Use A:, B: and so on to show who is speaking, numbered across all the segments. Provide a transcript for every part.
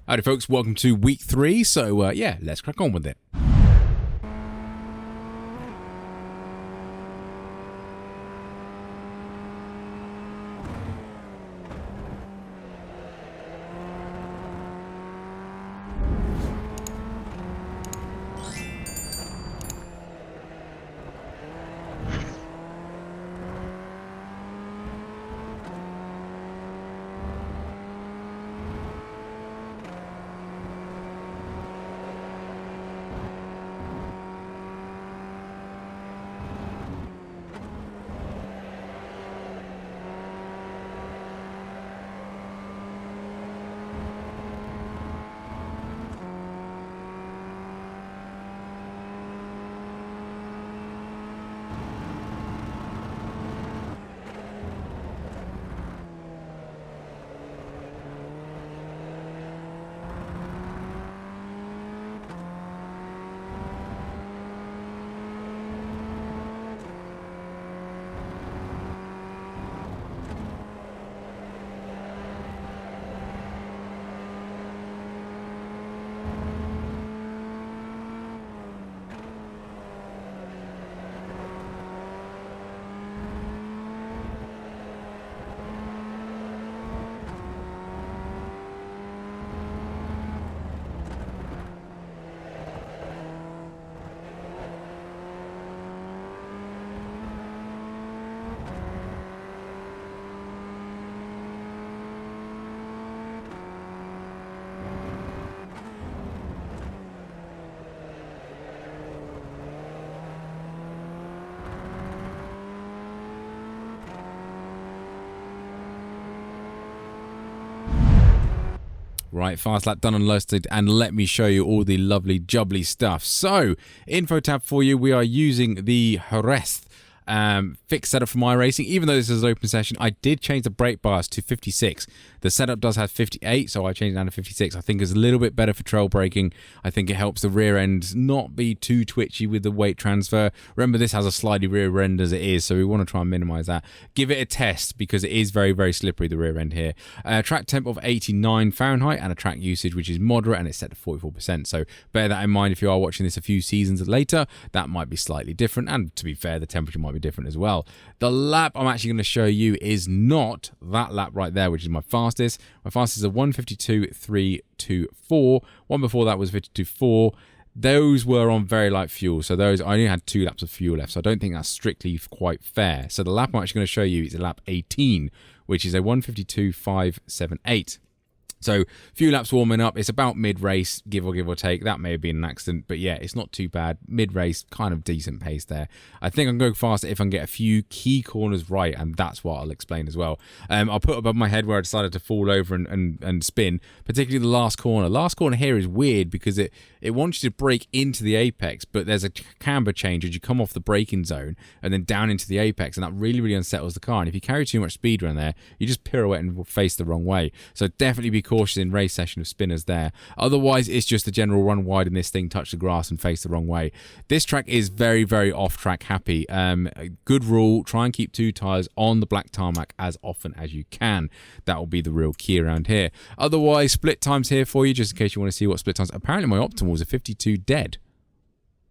A: Howdy folks, welcome to week 3, so yeah, let's crack on with it. Right, fast lap done and loaded, and let me show you all the lovely jubbly stuff. So, info tab for you, we are using the Jerez fixed setup from iRacing. Even though this is an open session, I did change the brake bias to 56. The setup does have 58, so I changed it down to 56. I think it's a little bit better for trail braking. I think it helps the rear end not be too twitchy with the weight transfer. Remember, this has a slidey rear end as it is, so we want to try and minimize that. Give it a test because it is very, very slippery, the rear end here. Track temp of 89 Fahrenheit and a track usage which is moderate, and it's set to 44%. So bear that in mind if you are watching this a few seasons later. That might be slightly different, and to be fair, the temperature might be different as well. The lap I'm actually going to show you is not that lap right there, which is my fastest. My fastest is a 152.324. One before that was 52.4. Those were on very light fuel, so those I only had 2 laps of fuel left, so I don't think that's strictly quite fair. So the lap I'm actually going to show you is a lap 18, which is a 152.578. So, few laps warming up. It's about mid-race, give or take. That may have been an accident, but yeah, it's not too bad. Mid-race, kind of decent pace there. I think I'm going faster if I can get a few key corners right, and that's what I'll explain as well. I'll put above my head where I decided to fall over and spin, particularly the last corner. Last corner here is weird because it wants you to brake into the apex, but there's a camber change as you come off the braking zone and then down into the apex, and that really, really unsettles the car. And if you carry too much speed around there, you just pirouette and face the wrong way. So definitely be cautious in race session of spinners there. Otherwise, it's just a general run wide in this thing, touch the grass and face the wrong way. This track is very, very off-track happy. Good rule, try and keep 2 tyres on the black tarmac as often as you can. That will be the real key around here. Otherwise, split times here for you, just in case you want to see what split times. Apparently, my optimals are 52 dead.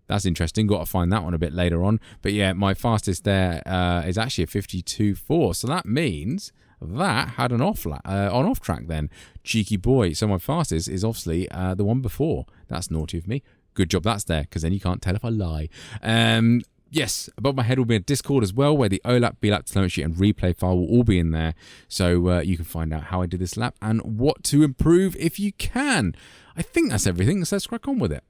A: That's interesting. Got to find that one a bit later on. But yeah, my fastest there is actually a 52.4. So that means that had an off track then. Cheeky boy. So my fastest is obviously the one before. That's naughty of me. Good job that's there, because then you can't tell if I lie. Yes, above my head will be a Discord as well, where the OLAP, BLAP telemetry and replay file will all be in there. So you can find out how I did this lap and what to improve if you can. I think that's everything, so let's crack on with it.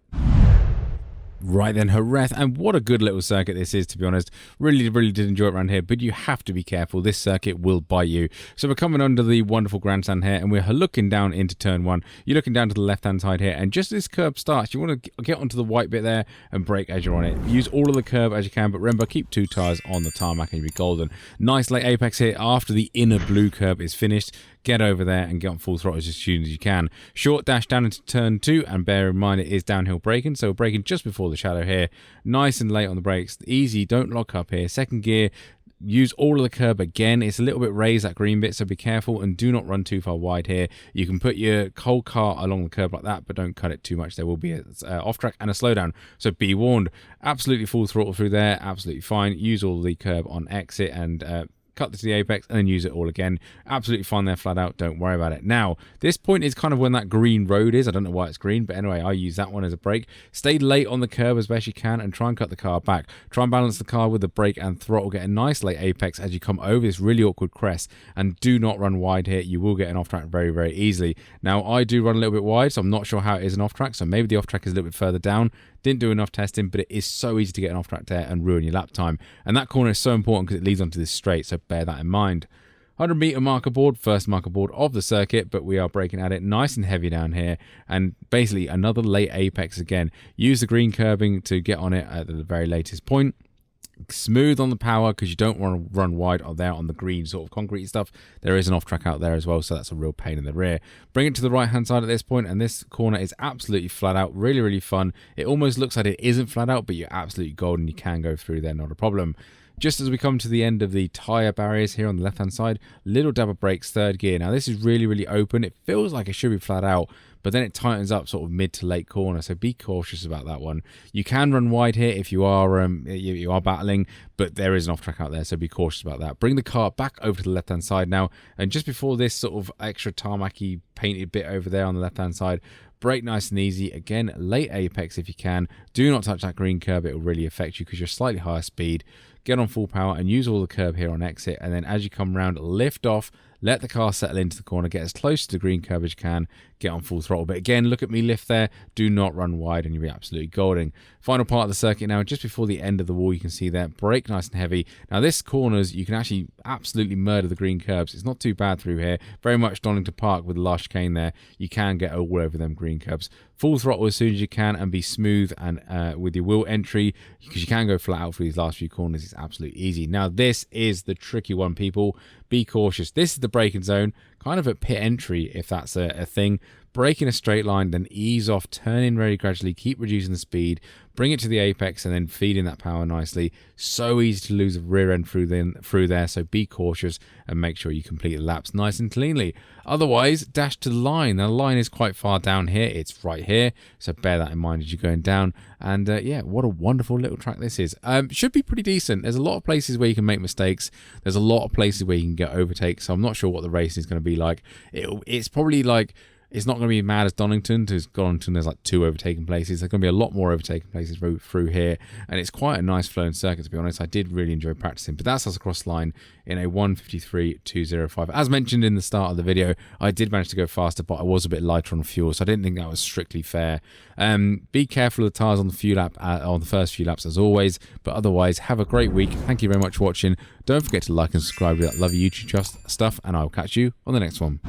A: Right then, Jerez, and what a good little circuit this is, to be honest. Really, really did enjoy it around here, but you have to be careful. This circuit will bite you. So we're coming under the wonderful grandstand here, and we're looking down into turn 1. You're looking down to the left-hand side here, and just as this curb starts, you want to get onto the white bit there and brake as you're on it. Use all of the curb as you can, but remember, keep 2 tyres on the tarmac and you'll be golden. Nice late apex here after the inner blue curb is finished. Get over there and get on full throttle as soon as you can. Short dash down into turn 2, and bear in mind it is downhill braking, so we're braking just before the shadow here. Nice and late on the brakes. Easy, don't lock up here. Second gear, use all of the curb again. It's a little bit raised, that green bit, so be careful and do not run too far wide here. You can put your cold car along the curb like that, but don't cut it too much. There will be a off track and a slowdown, so be warned. Absolutely full throttle through there, absolutely fine. Use all the curb on exit and cut to the apex and then use it all again. Absolutely fine there, flat out. Don't worry about it. Now, this point is kind of when that green road is. I don't know why it's green, but anyway, I use that one as a brake. Stay late on the curb as best you can and try and cut the car back. Try and balance the car with the brake and throttle. Get a nice late apex as you come over this really awkward crest, and do not run wide here. You will get an off track very, very easily. Now, I do run a little bit wide, so I'm not sure how it is an off track, so maybe the off track is a little bit further down. Didn't do enough testing, but it is so easy to get an off track there and ruin your lap time. And that corner is so important because it leads onto this straight, so bear that in mind. 100-meter marker board, first marker board of the circuit, but we are braking at it nice and heavy down here. And basically another late apex again. Use the green curbing to get on it at the very latest point. Smooth on the power because you don't want to run wide out there on the green sort of concrete stuff. There is an off track out there as well, so that's a real pain in the rear. Bring it to the right hand side at this point, and this corner is absolutely flat out. Really, really fun. It almost looks like it isn't flat out, but you're absolutely golden. You can go through there, not a problem. Just as we come to the end of the tyre barriers here on the left hand side, little dab of brakes, third gear. Now this is really, really open. It feels like it should be flat out, but then it tightens up sort of mid to late corner, so be cautious about that one. You can run wide here if you are you are battling, but there is an off track out there, so be cautious about that. Bring the car back over to the left hand side now, and just before this sort of extra tarmacy painted bit over there on the left hand side, brake nice and easy. Again, late apex if you can. Do not touch that green curb, it will really affect you because you're slightly higher speed. Get on full power and use all the curb here on exit, and then as you come around, lift off, let the car settle into the corner, get as close to the green curb as you can, get on full throttle. But again, look at me lift there, do not run wide and you'll be absolutely golden. Final part of the circuit now, just before the end of the wall, you can see there, brake nice and heavy. Now this corners, you can actually absolutely murder the green curbs. It's not too bad through here, very much Donington Park with the last chicane there. You can get all over them green curbs. Full throttle as soon as you can and be smooth and with your wheel entry, because you can go flat out for these last few corners. It's absolutely easy. Now this is the tricky one, people. Be cautious. This is the braking zone, kind of at pit entry if that's a thing. Brake in a straight line, then ease off, turn in very gradually, keep reducing the speed, bring it to the apex and then feed in that power nicely. So easy to lose the rear end through there, so be cautious and make sure you complete the laps nice and cleanly. Otherwise, dash to the line. Now the line is quite far down here, it's right here, so bear that in mind as you're going down. And yeah, what a wonderful little track this is. Should be pretty decent. There's a lot of places where you can make mistakes. There's a lot of places where you can get overtakes, so I'm not sure what the race is going to be like. It's probably like, it's not going to be mad as Donington. Because Donington, there's like 2 overtaking places. There's going to be a lot more overtaking places through here. And it's quite a nice flowing circuit, to be honest. I did really enjoy practicing. But that's us across the line in a 1:53.205. As mentioned in the start of the video, I did manage to go faster, but I was a bit lighter on fuel. So I didn't think that was strictly fair. Be careful of the tyres on the fuel lap, on the first few laps as always. But otherwise, have a great week. Thank you very much for watching. Don't forget to like and subscribe to that lovely YouTube stuff. And I'll catch you on the next one.